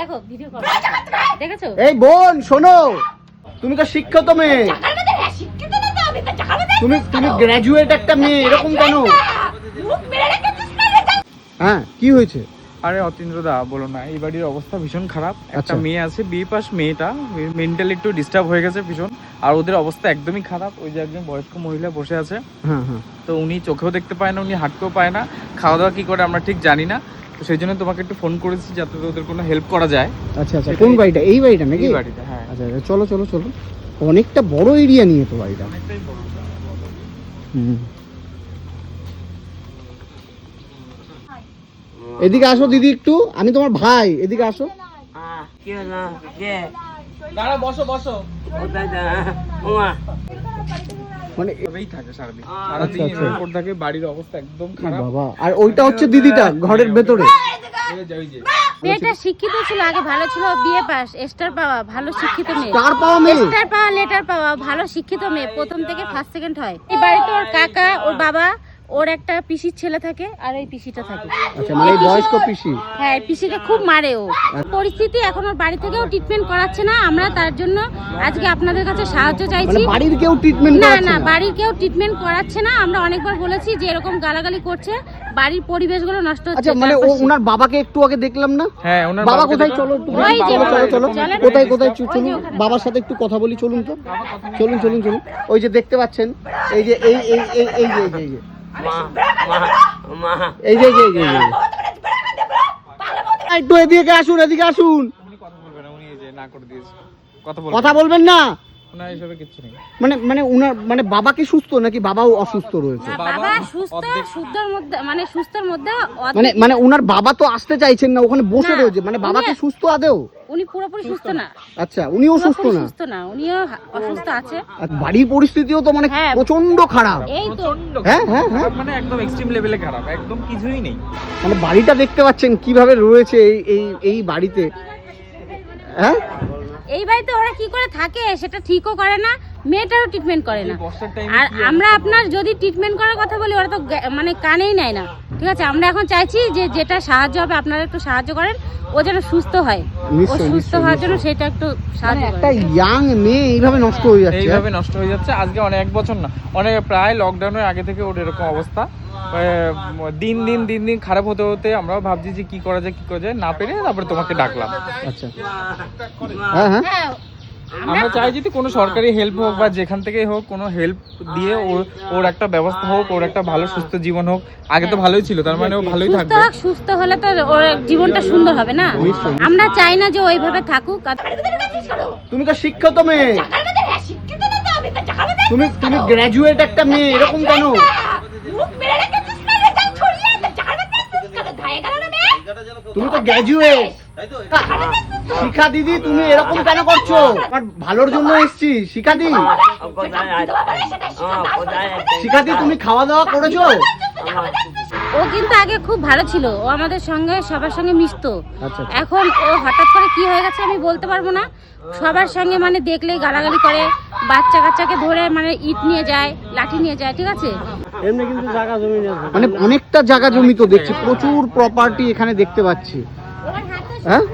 দেখো video call দেখেছো? এই বোন শোনো, তুমি তো শিক্ষিত মেয়ে, তুমি গ্রাজুয়েট একটা মেয়ে, এরকম কেন? হ্যাঁ কি হয়েছে? আরে অতীন্দ্র দা বলো না, এই বাড়ির অবস্থা ভীষণ খারাপ। একটা মেয়ে আছে, বিয়ে পাস মেয়েটা মেন্টালি একটু ডিস্টার্ব হয়ে গেছে ভীষণ, আর ওদের অবস্থা একদমই খারাপ। ওই যে একজন বয়স্ক মহিলা বসে আছে, তো উনি চোখেও দেখতে পায় না, উনি হাঁটতেও পায় না, খাওয়া দাওয়া কি করে আমরা ঠিক জানি না। তো সেই জন্য তোমাকে একটু ফোন করেছি যাতে ওদের কোনো হেল্প করা যায়। আচ্ছা আচ্ছা, কোন বাড়িটা? এই বাড়িটা নাকি? এই বাড়িটা, হ্যাঁ। আচ্ছা চলো চলো চলো, অনেকটা বড় এরিয়া নিয়ে তো বাড়িটা। অনেকটাই বড়। এদিকে আসো দিদি একটু, আমি তোমার ভাই, এদিকে আসো। দাঁড়া, বসো বসো। মানে এভাবেই থাকে সারাদিন, সারাদিন এভাবে পড়ে থাকে। বাড়ির অবস্থা একদম খারাপ বাবা। আর ওইটা হচ্ছে দিদিটা ঘরের ভেতরে। মেয়েটা শিক্ষিত ছিল, আগে ভালো ছিল, বিয়ে পাস, স্টার পাওয়া, ভালো শিক্ষিত মেয়ে। স্টার পাওয়া মেয়ে? স্টার পাওয়া, লেটার পাওয়া, ভালো শিক্ষিত মেয়ে, প্রথম থেকে ফার্স্ট সেকেন্ড হয়। এই বাড়িতে ওর কাকা, ওর বাবা, ওর একটা পিসির ছেলে থাকে, আর এই পিসিটা থাকে। আচ্ছা, মানে বয়স্ক পিসি? হ্যাঁ, পিসিকে খুব মারে ও। পরিস্থিতি এখন ওর বাড়ি থেকেও ট্রিটমেন্ট করাচ্ছে না, আমরা তার জন্য আজকে আপনাদের কাছে সাহায্য চাইছি। মানে বাড়ির কেউ ট্রিটমেন্ট না করাচ্ছে না, না? বাড়ির কেউ ট্রিটমেন্ট করাচ্ছে না। আমরা অনেকবার বলেছি যে এরকম গালাগালি করছে, বাড়ির পরিবেশগুলো নষ্ট হচ্ছে। আচ্ছা, মানে ওনার বাবাকে একটু আগে দেখলাম না? হ্যাঁ, ওনার বাবা কোথায়? চলো একটু ওই যে চলো চলো, চলেন। কোথায় কোথায় চলুন, বাবার সাথে একটু কথা বলি, চলুন তো, চলুন চলুন চলুন। ওই যে দেখতে পাচ্ছেন, এই যে এই এই এই এই যে এই যে এই যে এই যে একটু এদিকে আসুন, এদিকে আসুন। উনি কথা বলবেন না, উনি এই যে না করে দিয়েছে, কথা বলবেন না? ওনার এইসবে কিচ্ছু নেই। মানে উনার মানে বাবা কি সুস্থ নাকি বাবাও অসুস্থ রয়েছে? না, বাবা সুস্থ, শুদ্ধর মধ্যে, মানে সুস্থর মধ্যে মানে উনার বাবা তো আসতে চাইছেন না, ওখানে বসে না, রয়েছে। মানে বাবা কি সুস্থ আদেও? উনি পুরোপুরি সুস্থ না। আচ্ছা, উনিও সুস্থ পুরোপুরি না? সুস্থ না, উনিও অসুস্থ আছে। আর বাড়ির পরিস্থিতিও তো মানে হ্যাঁ। প্রচন্ড খারাপ। এই তো প্রচন্ড হ্যাঁ, হ্যাঁ, হ্যাঁ। খারাপ, মানে একদম এক্সট্রিম লেভেলে খারাপ, একদম কিছুই নেই। মানে বাড়িটা দেখতে পাচ্ছেন কিভাবে রয়েছে এই এই এই বাড়িতে। হ্যাঁ, এই বাড়িতে ওরা কি করে থাকে সেটা ঠিকও করে না, মেয়েটারও ট্রিটমেন্ট করে না। এই বর্ষার টাইমে আর আমরা আপনার যদি ট্রিটমেন্ট করার কথা বলি, ওরা তো মানে কানেই নেয় না। ঠিক আছে, আমরা এখন চাইছি যে যেটা সাহায্য হবে আপনারা একটু সাহায্য করেন, ও যেন সুস্থ হয়। ও নিশ্চয়ই, সুস্থ নিশ্চয়ই, হওয়ার জন্য সেটা একটু সাহায্য একটা করেন। ইয়াং মেয়ে এইভাবে নষ্ট হয়ে যাচ্ছে। এইভাবে নষ্ট হয়ে যাচ্ছে। আজকে অনেক বছর না, অনেক প্রায় লকডাউনের আগে থেকে ওর এরকম অবস্থা। দিন দিন দিন দিন খারাপ হতে হতে আমরাও ভাবছি যে কি করা যায়, না পেরে তারপরে তোমাকে ডাকলাম। আচ্ছা, হ্যাঁ হ্যাঁ, হ্যাঁ, আমরা চাই যদি কোনো সরকারি হেল্প হোক বা যেখান থেকেই হোক, কোনো হেল্প দিয়ে ওর একটা ব্যবস্থা হোক, ওর একটা ভালো সুস্থ জীবন হোক। আগে তো ভালোই ছিল, তার মানে ও ভালোই সুস্থ থাকবে। হোক, সুস্থ হলে তো ওর জীবনটা সুন্দর হবে না। আমরা চাই না যে ওইভাবে থাকুক। তুমি তো শিক্ষিত মেয়ে, তুমি গ্রাজুয়েট একটা মেয়ে, এরকম কেন? তুমি তো গ্রাজুয়েট। শিখা দিদি, তুমি এরকম কেন করছো? আমার ভালোর জন্য এসেছি। শিখা দি, শিখা দি, তুমি খাওয়া দাওয়া করেছো? ও কিন্তু আগে খুব ভালো ছিল, ও আমাদের সঙ্গে সবার সঙ্গে মিশতো। আচ্ছা। এখন ও হঠাৎ করে কি হয়ে গেছে আমি বলতে পারবো না। সবার সঙ্গে মানে দেখলেই গালাগালি করে, বাচ্চা কাচ্চাকে ধরে মানে ইট নিয়ে যায়, লাঠি নিয়ে যায়। ঠিক আছে, মানে অনেকটা জায়গা জমি তো দেখছি, প্রচুর প্রপার্টি এখানে দেখতে পাচ্ছি। হ্যাঁ,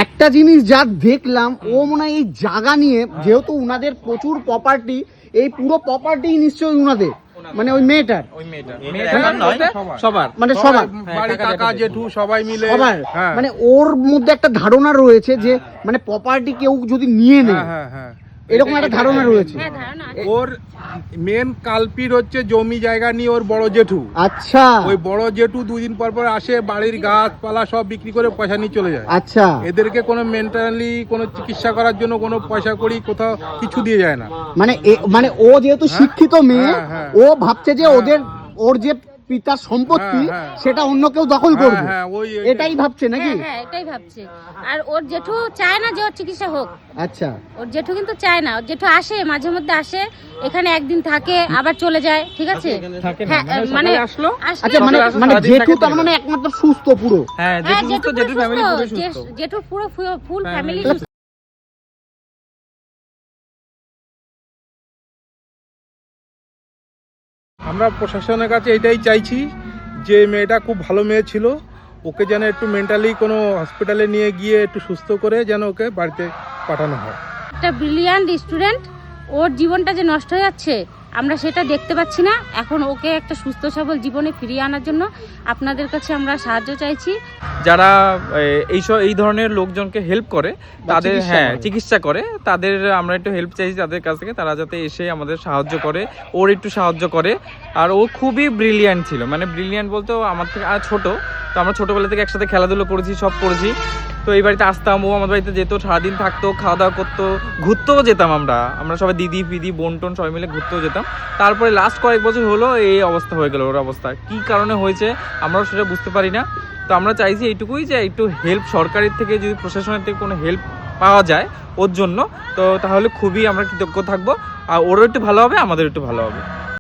একটা জিনিস যা দেখলাম, ও মনে হয় এই জায়গা নিয়ে, যেহেতু উনাদের প্রচুর প্রপার্টি, এই পুরো প্রপার্টি নিশ্চয়ই উনাদের, মানে ওই মেয়েটার। ওই মেয়েটার নয়, সবার, মানে সবার, বাড়ি কাকা জেঠু সবাই মিলে সবার। হ্যাঁ। মানে ওর মধ্যে একটা ধারণা রয়েছে যে মানে প্রপার্টি কেউ যদি নিয়ে নেয়, হ্যাঁ হ্যাঁ, এরকম একটা ধারণা রয়েছে। হ্যাঁ ধারণা আছে। ওর মেন কালপিট হচ্ছে জমি জায়গা নিয়ে ওর বড় জেঠু। আচ্ছা ওই বড় জেঠু 2 দিন পর পর আসে, বাড়ির গাছপালা সব বিক্রি করে পয়সা নিয়ে চলে যায়। আচ্ছা, এদেরকে কোনো মেন্টালি কোনো চিকিৎসা করার জন্য কোনো পয়সা কড়ি কোথাও কিছু দিয়ে যায় না। মানে মানে ও যেহেতু শিক্ষিত মেয়ে, হ্যাঁ, হ্যাঁ। ও ভাবছে যে ওর যে পিতার সম্পত্তি, হ্যাঁ, হ্যাঁ। সেটা অন্য কেউ দখল করবে, হ্যাঁ, ওই এটাই ভাবছে নাকি? হ্যাঁ, এটাই ভাবছে। আর ওর জেঠু চায় না যে ওর চিকিৎসা হোক। আচ্ছা, ওর জেঠু কিন্তু চায় না। ওর জেঠু আসে, মাঝে মধ্যে আসে, এখানে একদিন থাকে, আবার চলে যায়। ঠিক আছে, থাকে না, হ্যাঁ, মানে মানে আসলো। আচ্ছা, মানে সারাদিন জেঠু থাকে তার মানে একমাত্র সুস্থ পুরো? হ্যাঁ, হ্যাঁ, জেঠুর পুরো ফ্যামিলি পুরো সুস্থ। সুস্থ। জেঠুর পুরো ফুল ফ্যামিলি Family সুস্থ। আমরা প্রশাসনের কাছে এটাই চাইছি যে মেয়েটা খুব ভালো মেয়ে ছিল, ওকে যেন একটু মেন্টালি কোনো হসপিটালে নিয়ে গিয়ে একটু সুস্থ করে যেন ওকে বাড়িতে পাঠানো হয়। একটা ব্রিলিয়ান্ট স্টুডেন্ট, ওর জীবনটা যে নষ্ট হয়ে যাচ্ছে আমরা সেটা দেখতে পাচ্ছি না। এখন ওকে একটা সুস্থ সবল জীবনে ফিরিয়ে আনার জন্য আপনাদের কাছে আমরা সাহায্য চাইছি। যারা এই ধরনের লোকজনকে হেল্প করে, তাদের চিকিৎসা করে, তাদের আমরা একটু হেল্প চাইছি তাদের কাছ থেকে, তারা যাতে এসে আমাদের সাহায্য করে, ওর একটু সাহায্য করে। আর ও খুবই ব্রিলিয়ান্ট ছিল, মানে ব্রিলিয়ান্ট বলতে আমার থেকে আর ছোট, তো আমরা ছোটোবেলা থেকে একসাথে খেলাধুলো করেছি, সব করেছি। তো এই বাড়িতে আসতাম, ও আমাদের বাড়িতে যেত, সারাদিন থাকতো, খাওয়া দাওয়া করতো, ঘুরতেও যেতাম আমরা সবাই দিদি ফিদি বোন টোন সবাই মিলে ঘুরতেও যেতাম। তারপরে লাস্ট কয়েক বছর হলো এই অবস্থা হয়ে গেল, ওর অবস্থা কী কারণে হয়েছে আমরাও সেটা বুঝতে পারি না। তো আমরা চাইছি এইটুকুই যে একটু হেল্প সরকারের থেকে, যদি প্রশাসনের থেকে কোনো হেল্প পাওয়া যায় ওর জন্য, তো তাহলে খুবই আমরা কৃতজ্ঞ থাকবো। আর ওরও একটু ভালো হবে, আমাদের একটু ভালো হবে।